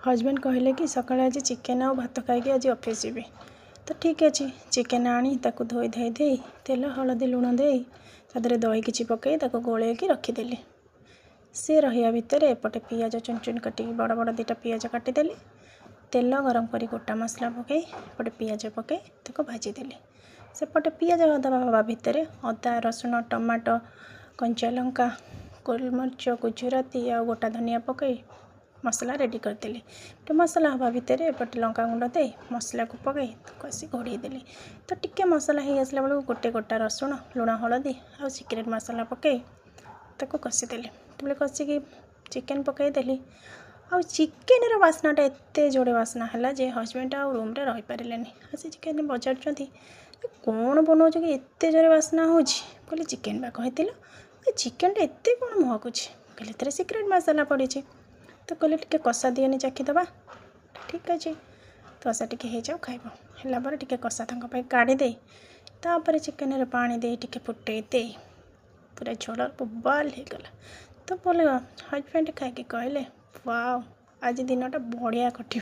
Husband कहले कि सकाଳେ आज चिकेन आ भात खाई आज ऑफिस जीवी। तो ठीक अच्छे चिकेन आनी ताको धोई धाई दे तेल हलदी लुण दे तादरे दही किछि पकई ताको गोलैकी रखीदेली। सी रहा भितर एपटे पियाज चुन चुन काटी बड़ बड़ दुटा पियाज काटिदेली। तेल गरम करी गोटा मसला पकई एपटे पियाज पकई ताको भाजीदेली। सेपटे पियाज अदा हवा भितर अदा रसुण टमाटो कंचा लंका गोलमरिच गुजराती आ गोटा धनिया पकई मसला रेडी करदेली। तो मसला हवा भितर एपटे लंका गुंड दे मसला को पकई कषि घोड़े देली। तो टिके मसला हो आसला बेलू गोटे गोटा रसुण लुण हलदी आ सिक्रेट मसला पकई ताको कषिदेली। तो कषिकी चिकेन पकईदेली। आ चिकेन बास्नाटा एते जोड़े बास्ना है जे हजबैंड आ रूम रे रही पारे। आसी चिकेन बजारुँच कौन बनाऊँ कि एते जोरे बास्ना हो कहले चिकेन बा कही चिकेन एते कौन महकुच कहले तेरे सिक्रेट मसला पड़ी। तो कहले टिके कषा दिएनि चाखीदबा। ठीक अच्छे कषा टिके हो जाओ खाइब है टिके कषा तांको काढ़ी दे तापर चिकेन रे पानी दे टिके फुटे दे पूरा झोल बोबाल हो गला। तो बोले हजबैंड खाई कहले वाओ आज दिनटा बढ़िया कटी।